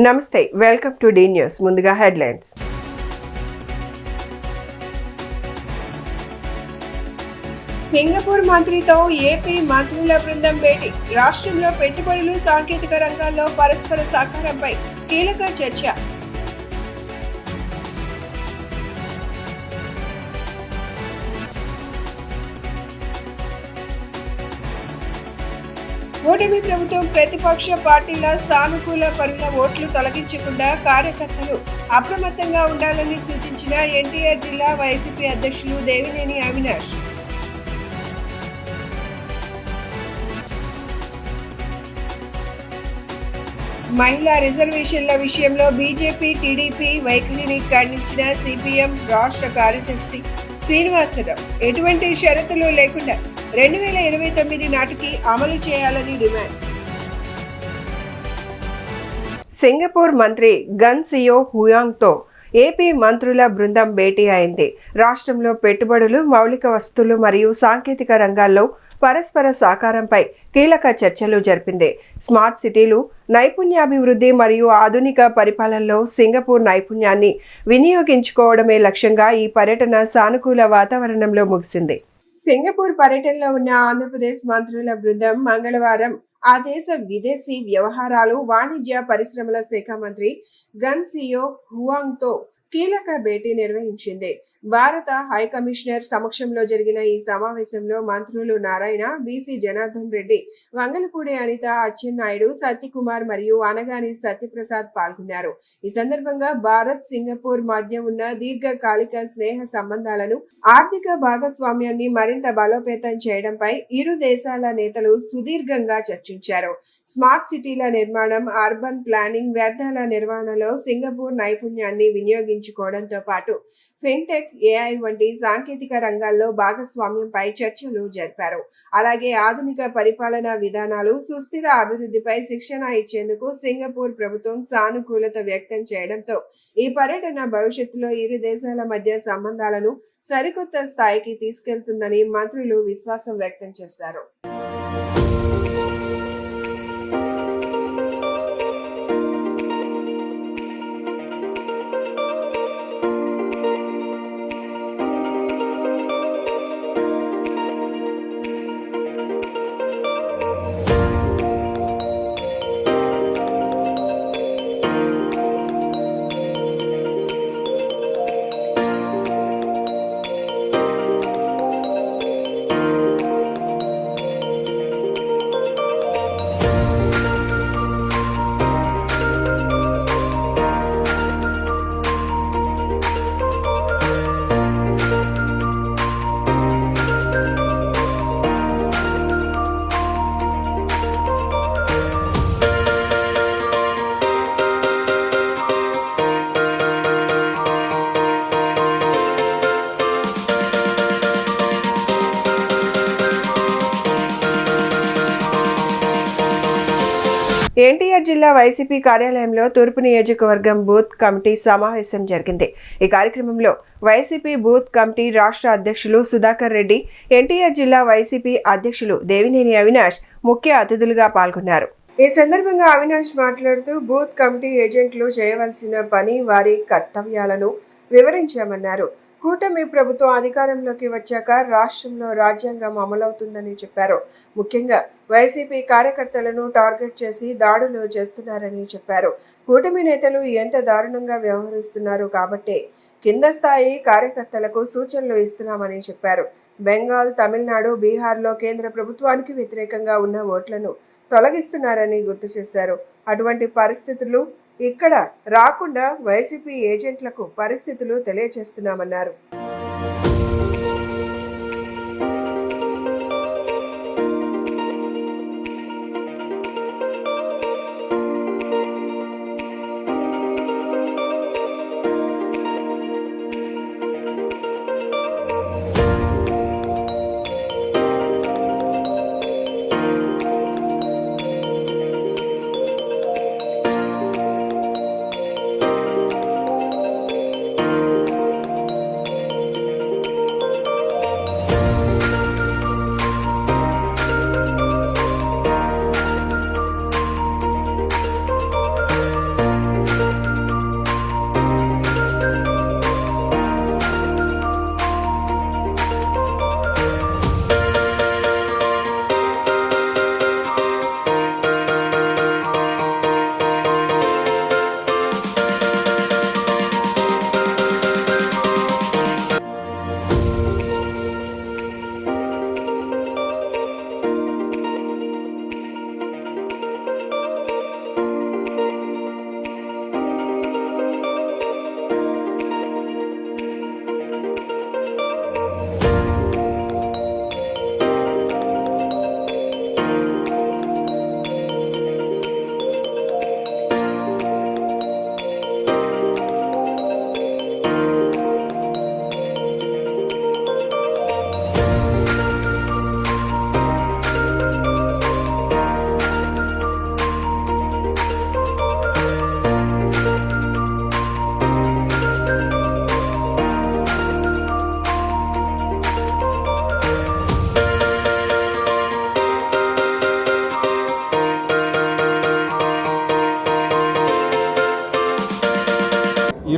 నమస్తే, welcome to D news. ముందుగా headlines. Singapore మంత్రితో ఏపీ మంత్రుల బృందం భేటీ. రాష్ట్రంలో పెట్టుబడులు, సాంకేతిక రంగాల్లో పరస్పర సహకారంపై కీలక చర్చ. కూటమి ప్రభుత్వం ప్రతిపక్ష పార్టీల సానుకూల పరుల ఓట్లు తొలగించకుండా కార్యకర్తలు అప్రమత్తంగా ఉండాలని సూచించిన ఎన్టీఆర్ జిల్లా వైసీపీ అధ్యక్షులు దేవినేని అవినాష్. మహిళా రిజర్వేషన్ల విషయంలో బీజేపీ, టీడీపీ వైఖరిని ఖండించిన సిపిఎం రాష్ట్ర కార్యదర్శి శ్రీనివాసరావు ఎటువంటి షరతులు లేకుండా 2029 నాటికి అమలు చేయాలని డిమాండ్. సింగపూర్ మంత్రి గన్ సియో హుయాంగ్తో ఏపీ మంత్రుల బృందం భేటీ అయింది. రాష్ట్రంలో పెట్టుబడులు, మౌలిక వస్తువులు మరియు సాంకేతిక రంగాల్లో పరస్పర సహకారంపై కీలక చర్చలు జరిపింది. స్మార్ట్ సిటీలు, నైపుణ్యాభివృద్ధి మరియు ఆధునిక పరిపాలనలో సింగపూర్ నైపుణ్యాన్ని వినియోగించుకోవడమే లక్ష్యంగా ఈ పర్యటన సానుకూల వాతావరణంలో ముగిసింది. సింగపూర్ పర్యటనలో ఉన్న ఆంధ్రప్రదేశ్ మంత్రుల బృందం మంగళవారం ఆ దేశ విదేశీ వ్యవహారాలు, వాణిజ్య పరిశ్రమల శాఖ మంత్రి గన్ సియో హుయాంగ్తో కీలక భేటీ నిర్వహించింది. భారత హై కమిషనర్ సమక్షంలో జరిగిన ఈ సమావేశంలో మంత్రులు నారాయణ, బీసీ జనార్దన్ రెడ్డి, వంగలపూడి అనిత, అచ్చెన్నాయుడు, సత్యకుమార్ మరియు అనగాని సత్యప్రసాద్ పాల్గొన్నారు. ఈ సందర్భంగా భారత్ సింగపూర్ మధ్య ఉన్న దీర్ఘకాలిక స్నేహ సంబంధాలను, ఆర్థిక భాగస్వామ్యాన్ని మరింత బలోపేతం చేయడంపై ఇరు దేశాల నేతలు సుదీర్ఘంగా చర్చించారు. స్మార్ట్ సిటీల నిర్మాణం, అర్బన్ ప్లానింగ్, వ్యర్థాల నిర్వహణలో సింగపూర్ నైపుణ్యాన్ని వినియోగించుకోవడంతో పాటు ఫిన్టెక్, ఏఐ వంటి సాంకేతిక రంగాల్లో భాగస్వామ్యంపై చర్చలు జరిపారు. అలాగే ఆధునిక పరిపాలనా విధానాలు, సుస్థిర అభివృద్ధిపై శిక్షణ ఇచ్చేందుకు సింగపూర్ ప్రభుత్వం సానుకూలత వ్యక్తం చేయడంతో ఈ పర్యటన భవిష్యత్తులో ఇరు దేశాల మధ్య సంబంధాలను సరికొత్త స్థాయికి తీసుకెళ్తుందని మంత్రులు విశ్వాసం వ్యక్తం చేశారు. ఎన్టీఆర్ జిల్లా వైసీపీ కార్యాలయంలో తూర్పు నియోజకవర్గం బూత్ కమిటీ సమావేశం జరిగింది. ఈ కార్యక్రమంలో వైసీపీ బూత్ కమిటీ రాష్ట్ర అధ్యక్షులు సుధాకర్ రెడ్డి, ఎన్టీఆర్ జిల్లా వైసీపీ అధ్యక్షులు దేవినేని అవినాష్ ముఖ్య అతిథులుగా పాల్గొన్నారు. ఈ సందర్భంగా అవినాష్ మాట్లాడుతూ బూత్ కమిటీ ఏజెంట్లు చేయవలసిన పని, వారి కర్తవ్యాలను వివరించామన్నారు. కూటమి ప్రభుత్వం అధికారంలోకి వచ్చాక రాష్ట్రంలో రాజ్యాంగం అమలవుతుందని చెప్పారు. ముఖ్యంగా వైసీపీ కార్యకర్తలను టార్గెట్ చేసి దాడులు చేస్తున్నారని చెప్పారు. కూటమి నేతలు ఎంత దారుణంగా వ్యవహరిస్తున్నారు కాబట్టి కింద స్థాయి కార్యకర్తలకు సూచనలు ఇస్తున్నామని చెప్పారు. బెంగాల్, తమిళనాడు, బీహార్లో కేంద్ర ప్రభుత్వానికి వ్యతిరేకంగా ఉన్న ఓట్లను తొలగిస్తున్నారని గుర్తు చేశారు. అటువంటి పరిస్థితులు ఇక్కడ రాకుండా వైసీపీ ఏజెంట్లకు పరిస్థితులు తెలియజేస్తున్నామన్నారు.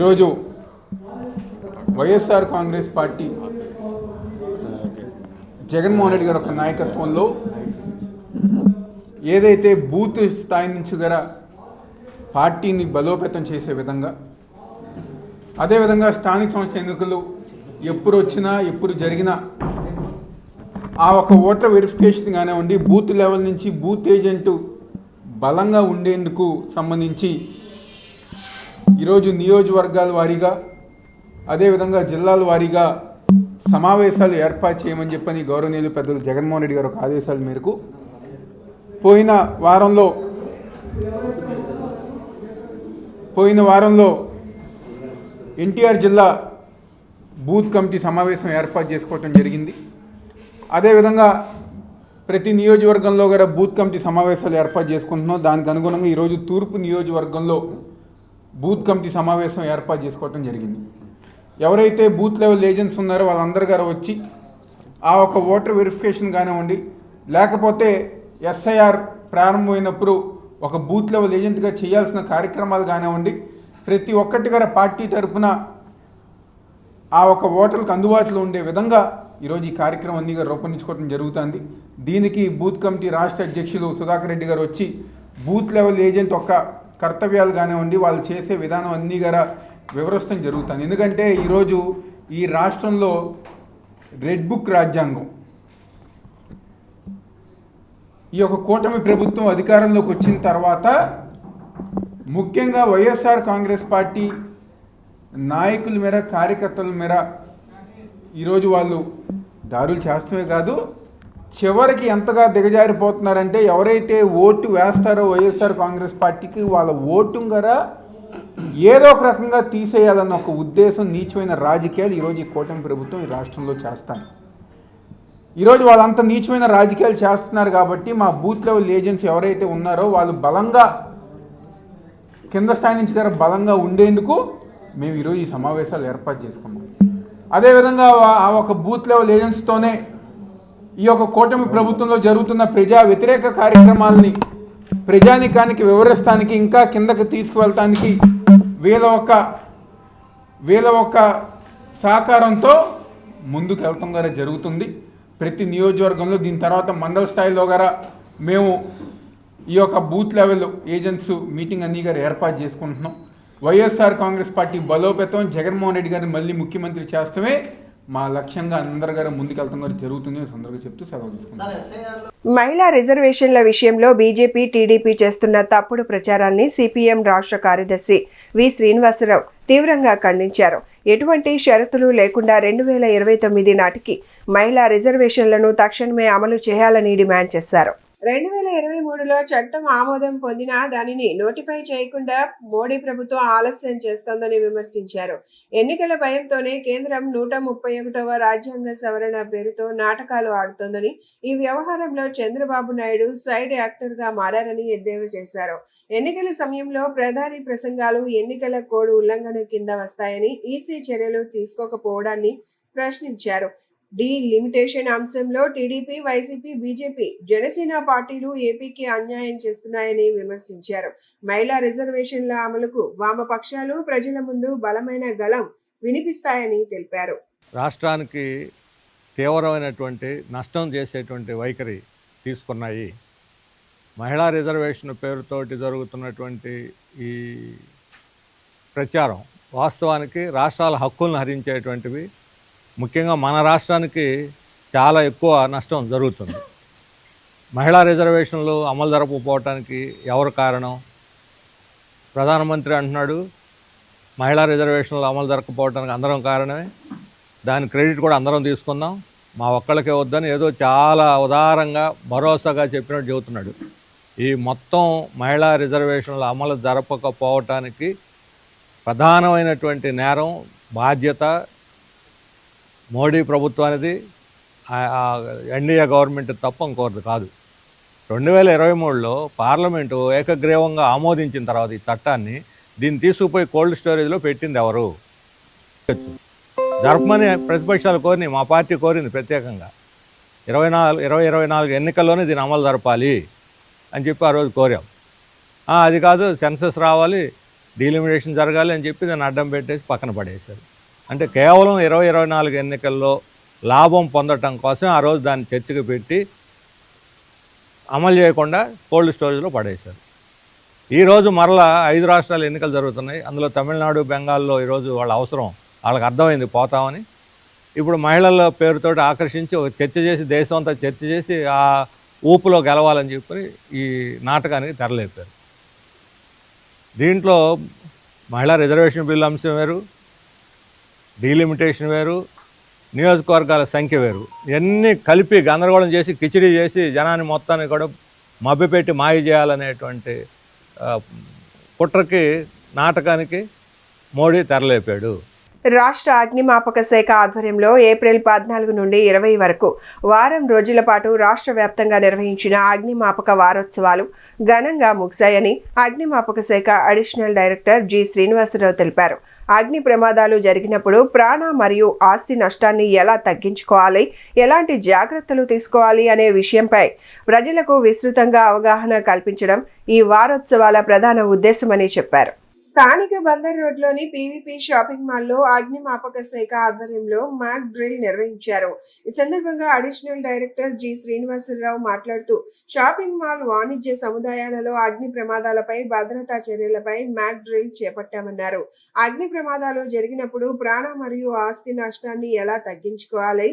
ఈరోజు వైఎస్ఆర్ కాంగ్రెస్ పార్టీ జగన్మోహన్ రెడ్డి గారి యొక్క నాయకత్వంలో ఏదైతే బూత్ స్థాయి నుంచి గల పార్టీని బలోపేతం చేసే విధంగా, అదేవిధంగా స్థానిక సంస్థ ఎన్నికలు ఎప్పుడు వచ్చినా ఎప్పుడు జరిగినా ఆ ఒక ఓటర్ వెరిఫికేషన్ కానివ్వండి, బూత్ లెవెల్ నుంచి బూత్ ఏజెంటు బలంగా ఉండేందుకు సంబంధించి ఈరోజు నియోజకవర్గాల వారీగా అదేవిధంగా జిల్లాల వారీగా సమావేశాలు ఏర్పాటు చేయమని చెప్పని గౌరవనీయులు పెద్దలు జగన్మోహన్ రెడ్డి గారు ఒక ఆదేశాల మేరకు పోయిన వారంలో ఎన్టీఆర్ జిల్లా బూత్ కమిటీ సమావేశం ఏర్పాటు చేసుకోవటం జరిగింది. అదేవిధంగా ప్రతి నియోజకవర్గంలో కూడా బూత్ కమిటీ సమావేశాలు ఏర్పాటు చేసుకుంటున్నాం. దానికి అనుగుణంగా ఈరోజు తూర్పు నియోజకవర్గంలో బూత్ కమిటీ సమావేశం ఏర్పాటు చేసుకోవటం జరిగింది. ఎవరైతే బూత్ లెవెల్ ఏజెంట్స్ ఉన్నారో వాళ్ళందరూ గారు వచ్చి ఆ ఒక ఓటర్ వెరిఫికేషన్ కానివ్వండి, లేకపోతే ఎస్ఐఆర్ ప్రారంభమైనప్పుడు ఒక బూత్ లెవెల్ ఏజెంట్గా చేయాల్సిన కార్యక్రమాలు కానివ్వండి, ప్రతి ఒక్కటి గారు పార్టీ తరఫున ఆ ఒక ఓటర్లకు అందుబాటులో ఉండే విధంగా ఈరోజు ఈ కార్యక్రమం అన్నీ రూపొందించుకోవడం జరుగుతుంది. దీనికి బూత్ కమిటీ రాష్ట్ర అధ్యక్షులు సుధాకర్ రెడ్డి గారు వచ్చి బూత్ లెవెల్ ఏజెంట్ యొక్క కర్తవ్యాలు కానివ్వండి, వాళ్ళు చేసే విధానం అన్నీ గారా వివరిస్తాం జరుగుతుంది. ఎందుకంటే ఈరోజు ఈ రాష్ట్రంలో రెడ్ బుక్ రాజ్యాంగం, ఈ యొక్క కూటమి ప్రభుత్వం అధికారంలోకి వచ్చిన తర్వాత ముఖ్యంగా వైఎస్ఆర్ కాంగ్రెస్ పార్టీ నాయకుల మేర, కార్యకర్తల మేర ఈరోజు వాళ్ళు దాడులు చేస్తమే కాదు, చివరికి ఎంతగా దిగజారిపోతున్నారంటే ఎవరైతే ఓటు వేస్తారో వైఎస్ఆర్ కాంగ్రెస్ పార్టీకి వాళ్ళ ఓటు గారా ఏదో ఒక రకంగా తీసేయాలన్న ఒక ఉద్దేశం, నీచమైన రాజకీయాలు ఈరోజు ఈ కూటమి ప్రభుత్వం ఈ రాష్ట్రంలో చేస్తాను. ఈరోజు వాళ్ళంత నీచమైన రాజకీయాలు చేస్తున్నారు కాబట్టి మా బూత్ లెవెల్ ఏజెంట్స్ ఎవరైతే ఉన్నారో వాళ్ళు బలంగా కింద స్థాయి నుంచి గారు బలంగా ఉండేందుకు మేము ఈరోజు ఈ సమావేశాలు ఏర్పాటు చేసుకున్నాం. అదేవిధంగా ఆ ఒక బూత్ లెవెల్ ఏజెంట్స్తోనే ఈ యొక్క కూటమి ప్రభుత్వంలో జరుగుతున్న ప్రజా వ్యతిరేక కార్యక్రమాలని ప్రజానికానికి వివరిస్తానికి, ఇంకా కిందకి తీసుకువెళ్ళటానికి వీళ్ళ ఒక్క సహకారంతో ముందుకు వెళ్తాం గారా జరుగుతుంది ప్రతి నియోజకవర్గంలో. దీని తర్వాత మండల స్థాయిలో గారా మేము ఈ యొక్క బూత్ లెవెల్ ఏజెంట్స్ మీటింగ్ అన్నీ గారు ఏర్పాటు చేసుకుంటున్నాం. వైఎస్ఆర్ కాంగ్రెస్ పార్టీ బలోపేతం, జగన్మోహన్ రెడ్డి గారిని మళ్ళీ ముఖ్యమంత్రి చేస్తమే మా లక్ష్యంగా అందరి గారు ముందుకెళ్తాం గారు జరుగుతుంది. సందర్భంగా చెప్తూ సెలవు తీసుకుంటాం. మహిళా రిజర్వేషన్ల విషయంలో బీజేపీ, టీడీపీ చేస్తున్న తప్పుడు ప్రచారాన్ని సిపిఎం రాష్ట్ర కార్యదర్శి వి శ్రీనివాసరావు తీవ్రంగా ఖండించారు. ఎటువంటి షరతులు లేకుండా 2029 నాటికి మహిళా రిజర్వేషన్లను తక్షణమే అమలు చేయాలని డిమాండ్ చేశారు. 2023లో చట్టం ఆమోదం పొందినా దానిని నోటిఫై చేయకుండా మోడీ ప్రభుత్వం ఆలస్యం చేస్తోందని విమర్శించారు. ఎన్నికల భయంతోనే కేంద్రం 131వ రాజ్యాంగ సవరణ పేరుతో నాటకాలు ఆడుతోందని, ఈ వ్యవహారంలో చంద్రబాబు నాయుడు సైడ్ యాక్టర్గా మారారని ఎద్దేవా చేశారు. ఎన్నికల సమయంలో ప్రధాని ప్రసంగాలు ఎన్నికల కోడ్ ఉల్లంఘన కింద వస్తాయని, ఈసీ చర్యలు తీసుకోకపోవడాన్ని ప్రశ్నించారు. లిమిటేషన్ అంశంలో టీడీపీ, వైసీపీ, బీజేపీ, జనసేన పార్టీలు ఏపీకి అన్యాయం చేస్తున్నాయని విమర్శించారు. మహిళా రిజర్వేషన్ల అమలుకు వామపక్షాలు ప్రజల ముందు బలమైన గళం వినిపిస్తాయని తెలిపారు. రాష్ట్రానికి తీవ్రమైనటువంటి నష్టం చేసేటువంటి వైఖరి తీసుకున్నాయి. మహిళా రిజర్వేషన్ పేరుతోటి జరుగుతున్నటువంటి ఈ ప్రచారం వాస్తవానికి రాష్ట్రాల హక్కులను హరించేటువంటివి. ముఖ్యంగా మన రాష్ట్రానికి చాలా ఎక్కువ నష్టం జరుగుతుంది. మహిళా రిజర్వేషన్లు అమలు జరపకపోవటానికి ఎవరు కారణం? ప్రధానమంత్రి అంటున్నాడు మహిళా రిజర్వేషన్లు అమలు జరగకపోవటానికి అందరం కారణమే, దాని క్రెడిట్ కూడా అందరం తీసుకుందాం, మా ఒక్కళ్ళకే వద్దని ఏదో చాలా ఉదారంగా భరోసాగా చెప్పినట్టు చెబుతున్నాడు. ఈ మొత్తం మహిళా రిజర్వేషన్లు అమలు జరపకపోవటానికి ప్రధానమైనటువంటి నేరం, బాధ్యత మోడీ ప్రభుత్వానిది, ఎన్డీఏ గవర్నమెంట్ తప్ప ఇంకోరిది కాదు. 2023లో పార్లమెంటు ఏకగ్రీవంగా ఆమోదించిన తర్వాత ఈ చట్టాన్ని దీన్ని తీసుకుపోయి కోల్డ్ స్టోరేజ్లో పెట్టింది ఎవరు? జరపమని ప్రతిపక్షాలు కోరిని, మా పార్టీ కోరింది ప్రత్యేకంగా 2024 ఎన్నికల్లోనే దీన్ని అమలు జరపాలి అని చెప్పి ఆ రోజు కోరాం. అది కాదు సెన్సస్ రావాలి, డీలిమిటేషన్ జరగాలి అని చెప్పి దాన్ని అడ్డం పెట్టేసి పక్కన పడేశారు. అంటే కేవలం 2024 ఎన్నికల్లో లాభం పొందటం కోసం ఆ రోజు దాన్ని చర్చకు పెట్టి అమలు చేయకుండా కోల్డ్ స్టోరేజ్లో పడేశారు. ఈరోజు మరలా 5 రాష్ట్రాల ఎన్నికలు జరుగుతున్నాయి. అందులో తమిళనాడు, బెంగాల్లో ఈరోజు వాళ్ళ అవసరం వాళ్ళకి అర్థమైంది పోతామని. ఇప్పుడు మహిళల పేరుతోటి ఆకర్షించి ఒక చర్చ చేసి, దేశం అంతా చర్చ చేసి ఆ ఊపులో గెలవాలని చెప్పి ఈ నాటకానికి తెరలేపారు. దీంట్లో మహిళా రిజర్వేషన్ బిల్లు అంశం వేరు, డీలిమిటేషన్ వేరు, నియోజకవర్గాల సంఖ్య వేరు, ఇవన్నీ కలిపి గందరగోళం చేసి కిచిడి చేసి జనాన్ని మొత్తాన్ని కూడా మభ్యపెట్టి మాయ చేయాలనేటువంటి కుట్రకి, నాటకానికి మోడీ తెరలేపాడు. రాష్ట్ర అగ్నిమాపక శాఖ ఆధ్వర్యంలో ఏప్రిల్ 14 నుండి 20 వరకు వారం రోజుల పాటు రాష్ట్ర వ్యాప్తంగా నిర్వహించిన అగ్నిమాపక వారోత్సవాలు ఘనంగా ముగిశాయని అగ్నిమాపక శాఖ అడిషనల్ డైరెక్టర్ జి శ్రీనివాసరావు తెలిపారు. అగ్ని ప్రమాదాలు జరిగినప్పుడు ప్రాణ మరియు ఆస్తి నష్టాన్ని ఎలా తగ్గించుకోవాలి, ఎలాంటి జాగ్రత్తలు తీసుకోవాలి అనే విషయంపై ప్రజలకు విస్తృతంగా అవగాహన కల్పించడం ఈ వారోత్సవాల ప్రధాన ఉద్దేశమని చెప్పారు. స్థానిక బందర్ రోడ్లోని పీవీపీ షాపింగ్ మాల్లో అగ్నిమాపక శాఖ ఆధ్వర్యంలో మాక్ డ్రిల్ నిర్వహించారు. ఈ సందర్భంగా అడిషనల్ డైరెక్టర్ జి శ్రీనివాసరావు మాట్లాడుతూ, షాపింగ్ మాల్ వాణిజ్య సముదాయాలలో అగ్ని ప్రమాదాలపై భద్రతా చర్యలపై మాక్ డ్రిల్ చేపట్టామన్నారు. అగ్ని ప్రమాదాలు జరిగినప్పుడు ప్రాణ మరియు ఆస్తి నష్టాన్ని ఎలా తగ్గించుకోవాలి,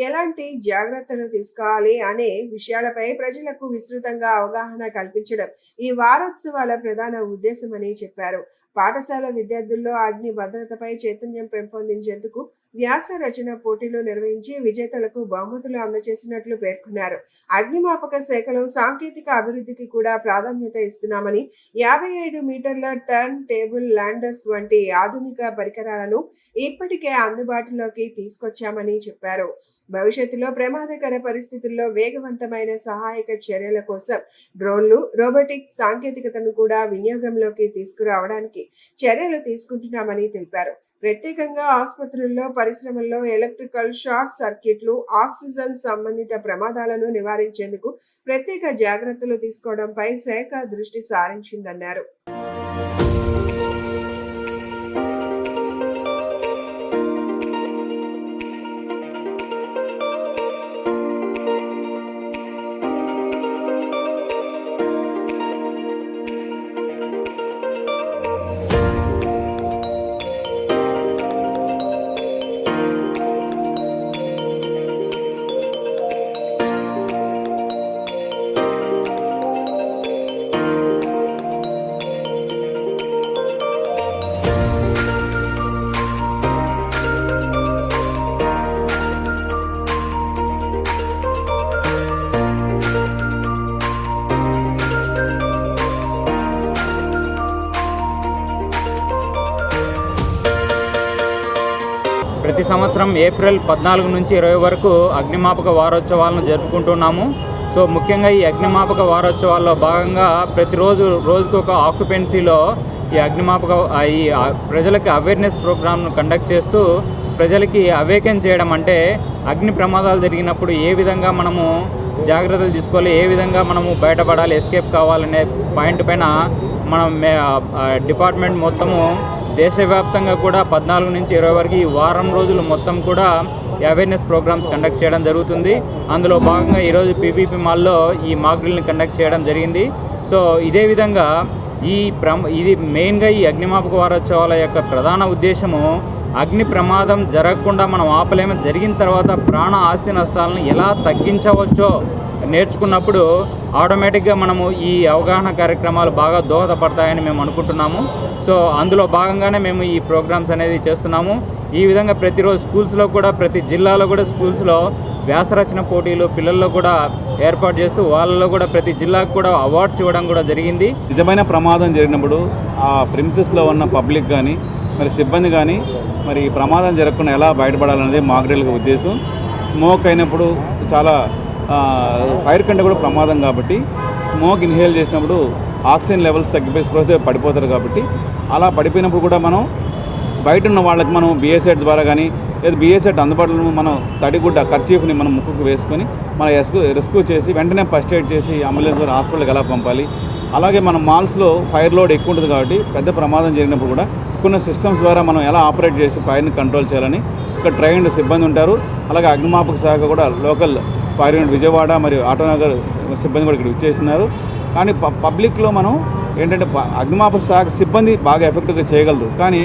ఎలాంటి జాగ్రత్తలు తీసుకోవాలి అనే విషయాలపై ప్రజలకు విస్తృతంగా అవగాహన కల్పించడం ఈ వారోత్సవాల ప్రధాన ఉద్దేశమని చెప్పారు. పాఠశాల విద్యార్థుల్లో అగ్ని భద్రతపై చైతన్యం పెంపొందించేందుకు వ్యాస రచన పోటీలు నిర్వహించి విజేతలకు బహుమతులు అందజేసినట్లు పేర్కొన్నారు. అగ్నిమాపక శాఖలో సాంకేతిక అభివృద్ధికి కూడా ప్రాధాన్యత ఇస్తున్నామని, 55 మీటర్ల టర్న్ టేబుల్ ల్యాండర్స్ వంటి ఆధునిక పరికరాలను ఇప్పటికే అందుబాటులోకి తీసుకొచ్చామని చెప్పారు. భవిష్యత్తులో ప్రమాదకర పరిస్థితుల్లో వేగవంతమైన సహాయక చర్యల కోసం డ్రోన్లు, రోబోటిక్ సాంకేతికతను కూడా వినియోగంలోకి తీసుకురావడానికి చర్యలు తీసుకుంటున్నామని తెలిపారు. ప్రత్యేకంగా ఆసుపత్రుల్లో, పరిశ్రమల్లో ఎలక్ట్రికల్ షార్ట్ సర్క్యూట్లు, ఆక్సిజన్ సంబంధిత ప్రమాదాలను నివారించేందుకు ప్రత్యేక జాగ్రత్తలు తీసుకోవడంపై శాఖ దృష్టి సారించిందన్నారు. ప్రతి సంవత్సరం ఏప్రిల్ 14 నుంచి 20 వరకు అగ్నిమాపక వారోత్సవాలను జరుపుకుంటున్నాము. సో ముఖ్యంగా ఈ అగ్నిమాపక వారోత్సవాల్లో భాగంగా ప్రతిరోజు రోజుకొక ఆక్యుపెన్సీలో ఈ అగ్నిమాపక ఈ ప్రజలకి అవేర్నెస్ ప్రోగ్రామ్ను కండక్ట్ చేస్తూ ప్రజలకి అవేకెన్ చేయడం, అంటే అగ్ని ప్రమాదాలు జరిగినప్పుడు ఏ విధంగా మనము జాగ్రత్తలు తీసుకోవాలి, ఏ విధంగా మనము బయటపడాలి, ఎస్కేప్ కావాలనే పాయింట్ పైన మనం డిపార్ట్మెంట్ మొత్తము దేశవ్యాప్తంగా కూడా 14 నుంచి 20 వరకు ఈ వారం రోజులు మొత్తం కూడా అవేర్నెస్ ప్రోగ్రామ్స్ కండక్ట్ చేయడం జరుగుతుంది. అందులో భాగంగా ఈరోజు పీపీపీ మాల్లో ఈ మాక్ డ్రిల్ని కండక్ట్ చేయడం జరిగింది. సో ఇదే విధంగా ఇది మెయిన్గా ఈ అగ్నిమాపక వారోత్సవాల యొక్క ప్రధాన ఉద్దేశము అగ్ని ప్రమాదం జరగకుండా మనం ఆపలేము, జరిగిన తర్వాత ప్రాణ ఆస్తి నష్టాలను ఎలా తగ్గించవచ్చో నేర్చుకున్నప్పుడు ఆటోమేటిక్గా మనము ఈ అవగాహన కార్యక్రమాలు బాగా దోహదపడతాయని మేము అనుకుంటున్నాము. సో అందులో భాగంగానే మేము ఈ ప్రోగ్రామ్స్ అనేది చేస్తున్నాము. ఈ విధంగా ప్రతిరోజు స్కూల్స్లో కూడా, ప్రతి జిల్లాలో కూడా స్కూల్స్లో వ్యాసరచన పోటీలు పిల్లల్లో కూడా ఏర్పాటు చేస్తూ వాళ్ళలో కూడా ప్రతి జిల్లాకు కూడా అవార్డ్స్ ఇవ్వడం కూడా జరిగింది. నిజమైన ప్రమాదం జరిగినప్పుడు ఆ ప్రిమిసెస్లో ఉన్న పబ్లిక్ కానీ మరి సిబ్బంది కానీ మరి ప్రమాదం జరగకుండా ఎలా బయటపడాలనేది మాక్ డ్రిల్ ఉద్దేశం. స్మోక్ అయినప్పుడు చాలా ఫైర్ కంటే కూడా ప్రమాదం కాబట్టి స్మోక్ ఇన్హేల్ చేసినప్పుడు ఆక్సిజన్ లెవెల్స్ తగ్గిపోయి పడిపోతారు కాబట్టి అలా పడిపోయినప్పుడు కూడా మనం బయట ఉన్న వాళ్ళకి మనం బిఏసెట్ ద్వారా కానీ లేదా బిఏసెట్ అందుబాటులో మనం తడిగుడ్డ కర్చీఫ్ని మనం ముక్కుకు వేసుకొని మన రెస్క్యూ చేసి వెంటనే ఫస్ట్ ఎయిడ్ చేసి అంబులెన్స్ ద్వారా హాస్పిటల్కి ఎలా పంపాలి, అలాగే మన మాల్స్లో ఫైర్ లోడ్ ఎక్కువ ఉంటుంది కాబట్టి పెద్ద ప్రమాదం జరిగినప్పుడు కూడా కొన్ని సిస్టమ్స్ ద్వారా మనం ఎలా ఆపరేట్ చేసి ఫైర్ని కంట్రోల్ చేయాలని ఇక్కడ ట్రైన్డ్ సిబ్బంది ఉంటారు. అలాగే అగ్నిమాపక శాఖ కూడా లోకల్ ఫైర్ యూనిట్ విజయవాడ మరియు ఆటోనగర్ సిబ్బంది కూడా ఇక్కడ ఇచ్చేస్తున్నారు. కానీ పబ్లిక్లో మనం ఏంటంటే అగ్నిమాపక శాఖ సిబ్బంది బాగా ఎఫెక్టివ్గా చేయగలరు. కానీ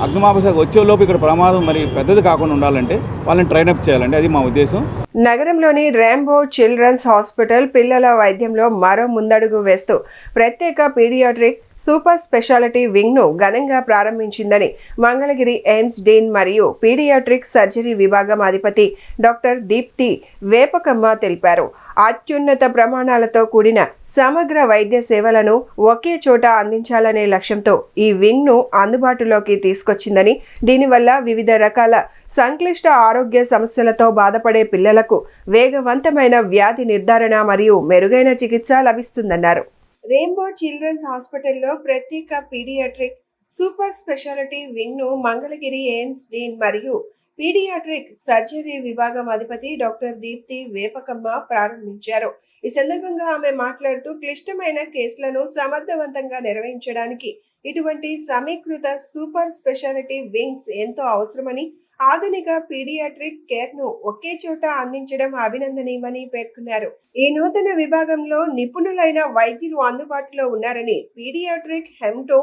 అగ్నిమాపక శాఖ వచ్చేలోపు ఇక్కడ ప్రమాదం మరి పెద్దది కాకుండా ఉండాలంటే వాళ్ళని ట్రైనప్ చేయాలండి, అది మా ఉద్దేశం. నగరంలోని రెయిన్బో చిల్డ్రన్స్ హాస్పిటల్ పిల్లల వైద్యంలో మరో ముందడుగు వేస్తూ ప్రత్యేక పీడియాట్రిక్ సూపర్ స్పెషాలిటీ వింగ్ను ఘనంగా ప్రారంభించిందని మంగళగిరి ఎయిమ్స్ డీన్ మరియు పీడియాట్రిక్ సర్జరీ విభాగం అధిపతి డాక్టర్ దీప్తి వేపకమ్మ తెలిపారు. అత్యున్నత ప్రమాణాలతో కూడిన సమగ్ర వైద్య సేవలను ఒకే చోట అందించాలనే లక్ష్యంతో ఈ వింగ్ను అందుబాటులోకి తీసుకొచ్చిందని, దీనివల్ల వివిధ రకాల సంక్లిష్ట ఆరోగ్య సమస్యలతో బాధపడే పిల్లలకు వేగవంతమైన వ్యాధి నిర్ధారణ మరియు మెరుగైన చికిత్స లభిస్తుందన్నారు. రెయిన్బో చిల్డ్రన్స్ హాస్పిటల్లో ప్రత్యేక పీడియాట్రిక్ సూపర్ స్పెషాలిటీ వింగ్ను మంగళగిరి ఎయిమ్స్ డీన్ మరియు పీడియాట్రిక్ సర్జరీ విభాగం అధిపతి డాక్టర్ దీప్తి వేపకమ్మ ప్రారంభించారు. ఈ సందర్భంగా ఆమె మాట్లాడుతూ క్లిష్టమైన కేసులను సమర్థవంతంగా నిర్వహించడానికి ఇటువంటి సమీకృత సూపర్ స్పెషాలిటీ వింగ్స్ ఎంతో అవసరమని, ఆధునిక పీడియాట్రిక్ కేర్ను ఒకే చోట అందించడం అభినందనీయమని పేర్కొన్నారు. ఈ నూతన విభాగంలో నిపుణులైన వైద్యులు అందుబాటులో ఉన్నారని, పీడియాట్రిక్ హెమటో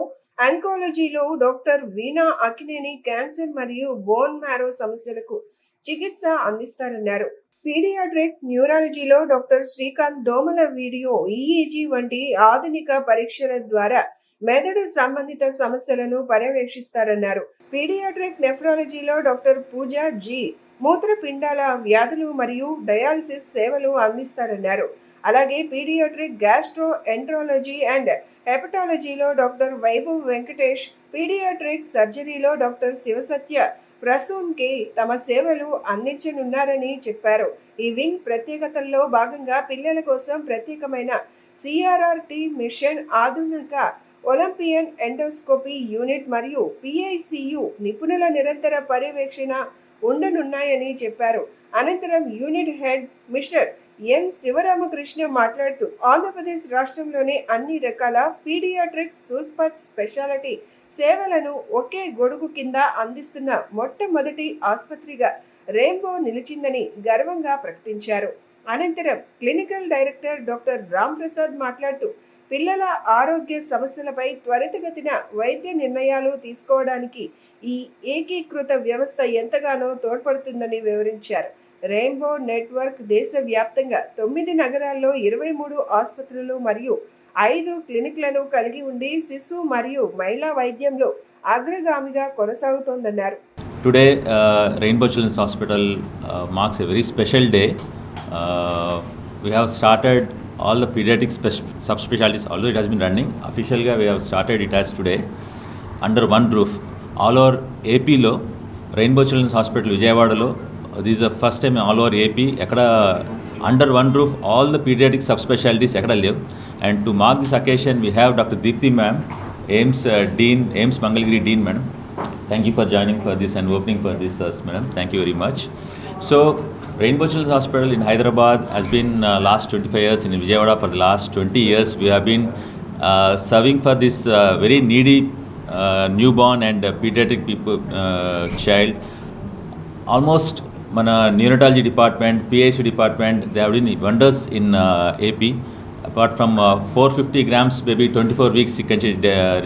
ఆంకాలజీలో డాక్టర్ వీణా అకినేని క్యాన్సర్ మరియు బోన్ మ్యారో సమస్యలకు చికిత్స అందిస్తారన్నారు. పీడియాట్రిక్ న్యూరాలజీలో డాక్టర్ శ్రీకాంత్ దోమల వీడియో ఈఈజీ వంటి ఆధునిక పరీక్షల ద్వారా మెదడు సంబంధిత సమస్యలను పర్యవేక్షిస్తారన్నారు. పీడియాట్రిక్ నెఫ్రాలజీలో డాక్టర్ పూజా జీ మూత్రపిండాల వ్యాధులు మరియు డయాలసిస్ సేవలు అందిస్తారన్నారు. అలాగే పీడియాట్రిక్ గ్యాస్ట్రో ఎంట్రాలజీ అండ్ హెపటాలజీలో డాక్టర్ వైభవ్ వెంకటేష్, పీడియాట్రిక్ సర్జరీలో డాక్టర్ శివసత్య ప్రసూన్కి తమ సేవలు అందించనున్నారని చెప్పారు. ఈ వింగ్ ప్రత్యేకతల్లో భాగంగా పిల్లల కోసం ప్రత్యేకమైన సిఆర్ఆర్టీ మిషన్, ఆధునిక ఒలింపియన్ ఎండోస్కోపీ యూనిట్ మరియు పిఐసియు నిపుణుల నిరంతర పర్యవేక్షణ ఉండనున్నాయని చెప్పారు. అనంతరం యూనిట్ హెడ్ మిస్టర్ ఎన్ శివరామకృష్ణ మాట్లాడుతూ ఆంధ్రప్రదేశ్ రాష్ట్రంలోని అన్ని రకాల పీడియాట్రిక్ సూపర్ స్పెషాలిటీ సేవలను ఒకే గొడుగు కింద అందిస్తున్న మొట్టమొదటి ఆసుపత్రిగా రెయిన్బో నిలిచిందని గర్వంగా ప్రకటించారు. అనంతరం clinical director doctor Ram Prasad మాట్లాడుతూ పిల్లల ఆరోగ్య సమస్యలపై త్వరితగతిన వైద్య నిర్ణయాలు తీసుకోవడానికి ఈ ఏకీకృత వ్యవస్థ ఎంతగానో తోడ్పడుతుందని వివరించారు. రెయిన్బో నెట్వర్క్ దేశవ్యాప్తంగా 9 నగరాల్లో 23 ఆసుపత్రులు మరియు 5 క్లినిక్లను కలిగి ఉండి శిశు మరియు మహిళా వైద్యంలో అగ్రగామిగా కొనసాగుతోందన్నారు. Today, Rainbow Children's Hospital marks a very special day. We have started all the pediatric subspecialties, although it has been running. Officially, we have started it as today under one roof. All over AP lo, Rainbow Children's Hospital, Vijayawada lo, this is the first time in all over AP, ekkada under one roof, all the pediatric subspecialties ekkada live. And to mark this occasion, we have Dr. Deepthi ma'am, AIMS Dean, AIMS Mangalagiri Dean madam. Thank you for joining for this and opening for this, madam. Thank you very much. So, Rainbow Children's Hospital in Hyderabad has been last 25 years, in Vijayawada for the last 20 years. We have been serving for this very needy newborn and pediatric people child. Almost mana neonatology department, PICU department, they have been wonders in AP. Apart from 450 grams baby 24 weeks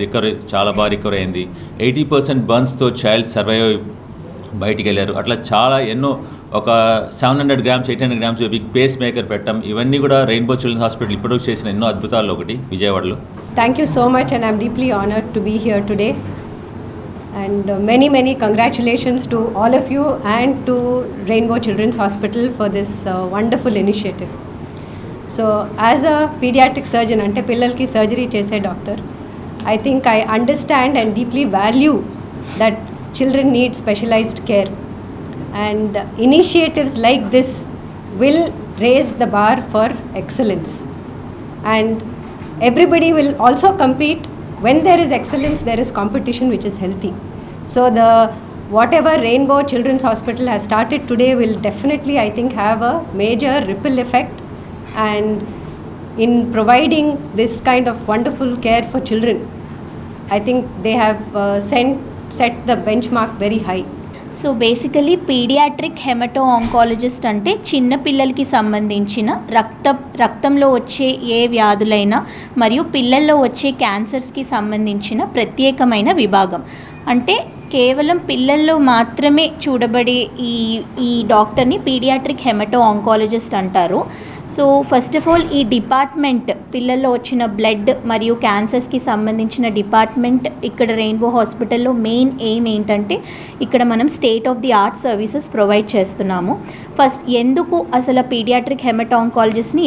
recovery చాలా బాగా recover అయింది. 80% బర్న్స్తో child survive బయటికి వెళ్ళారు. అట్లా చాలా ఎన్నో ఒక 700 grams 800 grams బేబీకి పేస్ మేకర్ పెట్టాం. ఇవన్నీ కూడా రెయిన్బో చిల్డ్రన్స్ హాస్పిటల్ ఇప్పటివరకు చేసిన ఎన్నో అద్భుతాల్లో ఒకటి విజయవాడలో. Thank you so much, and I'm deeply honored to be here today. And many congratulations to all of you and to Rainbow Children's Hospital for this wonderful initiative. So, as a pediatric surgeon, ante pillalki surgery chese doctor, I think I understand and deeply value that children need specialized care. And initiatives like this will raise the bar for excellence. And everybody will also compete. When there is excellence, there is competition, which is healthy. So whatever Rainbow Children's Hospital has started today will definitely, I think, have a major ripple effect. And in providing this kind of wonderful care for children. I think they have set the benchmark very high. So basically paediatric haemato oncologist అంటే చిన్న పిల్లలకి సంబంధించిన రక్తంలో వచ్చే ఏ వ్యాధులైనా మరియు పిల్లల్లో వచ్చే క్యాన్సర్స్కి సంబంధించిన ప్రత్యేకమైన విభాగం. అంటే కేవలం పిల్లల్లో మాత్రమే చూడబడే ఈ డాక్టర్ని పీడియాట్రిక్ హెమటో ఆంకాలజిస్ట్ అంటారు. సో ఫస్ట్ ఆఫ్ ఆల్ ఈ డిపార్ట్మెంట్ పిల్లల్లో వచ్చిన బ్లడ్ మరియు క్యాన్సర్స్కి సంబంధించిన డిపార్ట్మెంట్ ఇక్కడ రెయిన్బో హాస్పిటల్లో మెయిన్ ఎయిమ్ ఏంటంటే ఇక్కడ మనం state of the art services provide చేస్తున్నాము. ఫస్ట్ ఎందుకు అసలు పీడియాట్రిక్ హెమటో ఆంకాలజిస్ట్ని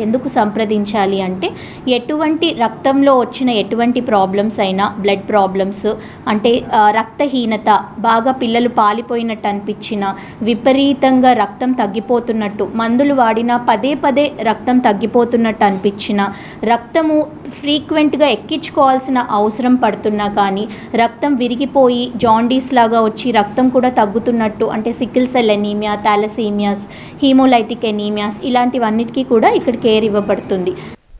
ఎందుకు సంప్రదించాలి అంటే ఎటువంటి రక్తంలో వచ్చిన ఎటువంటి ప్రాబ్లమ్స్ అయినా బ్లడ్ ప్రాబ్లమ్స్ అంటే రక్తహీనత, బాగా పిల్లలు పాలిపోయినట్టు అనిపించిన, విపరీతంగా రక్తం తగ్గిపోతున్నట్టు, మందులు వాడినా పదే రక్తం తగ్గిపోతున్నట్టు అనిపించిన, రక్తము ఫ్రీక్వెంట్గా ఎక్కించుకోవాల్సిన అవసరం పడుతున్నా కానీ రక్తం విరిగిపోయి జాండీస్ లాగా వచ్చి రక్తం కూడా తగ్గుతున్నట్టు అంటే sickle cell anaemia, thalassaemias, haemolytic anaemias ఇలాంటివన్నిటికీ కూడా ఇక్కడ కేర్ ఇవ్వబడుతుంది.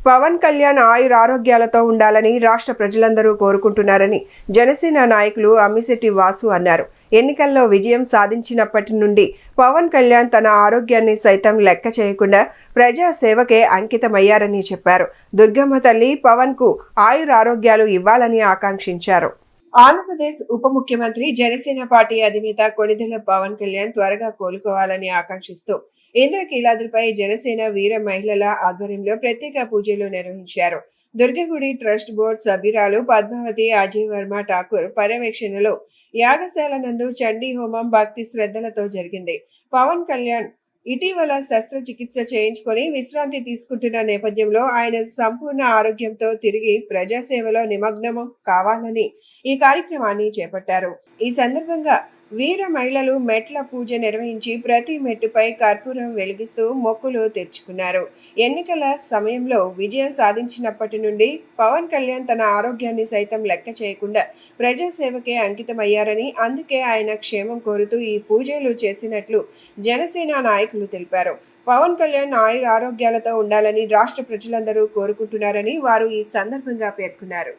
పవన్ కళ్యాణ్ ఆయురారోగ్యాలతో ఉండాలని రాష్ట్ర ప్రజలందరూ కోరుకుంటున్నారని జనసేన నాయకులు అమ్మిశెట్టి వాసు అన్నారు. ఎన్నికల్లో విజయం సాధించినప్పటి నుండి పవన్ కళ్యాణ్ తన ఆరోగ్యాన్ని సైతం లెక్క చేయకుండా ప్రజా సేవకే అంకితమయ్యారని చెప్పారు. దుర్గమ్మ తల్లి పవన్కు ఆయురారోగ్యాలు ఇవ్వాలని ఆకాంక్షించారు. ఆంధ్రప్రదేశ్ ఉప ముఖ్యమంత్రి జనసేన పార్టీ అధినేత కొణిదెల పవన్ కళ్యాణ్ త్వరగా కోలుకోవాలని ఆకాంక్షిస్తూ ఇంద్రకీలాద్రిపై జనసేన వీర మహిళల ఆధ్వర్యంలో ప్రత్యేక పూజలు నిర్వహించారు. దుర్గగుడి ట్రస్ట్ బోర్డు సభ్యురాలు పద్మావతి అజయ్ వర్మ ఠాకూర్ పర్యవేక్షణలో యాగశాల నందు చండీ హోమం భక్తి శ్రద్ధలతో జరిగింది. పవన్ కళ్యాణ్ ఇటీవల శస్త్రచికిత్స చేయించుకొని విశ్రాంతి తీసుకుంటున్న నేపథ్యంలో ఆయన సంపూర్ణ ఆరోగ్యంతో తిరిగి ప్రజాసేవలో నిమగ్నము కావాలని ఈ కార్యక్రమాన్ని చేపట్టారు. ఈ సందర్భంగా వీర మహిళలు మెట్ల పూజ నిర్వహించి ప్రతి మెట్టుపై కర్పూరం వెలిగిస్తూ మొక్కులు తెరుచుకున్నారు. ఎన్నికల సమయంలో విజయం సాధించినప్పటి నుండి పవన్ కళ్యాణ్ తన ఆరోగ్యాన్ని సైతం లెక్క చేయకుండా ప్రజాసేవకే అంకితమయ్యారని, అందుకే ఆయన క్షేమం కోరుతూ ఈ పూజలు చేసినట్లు జనసేన నాయకులు తెలిపారు. పవన్ కళ్యాణ్ ఆరోగ్యాలతో ఉండాలని రాష్ట్ర ప్రజలందరూ కోరుకుంటున్నారని వారు ఈ సందర్భంగా పేర్కొన్నారు.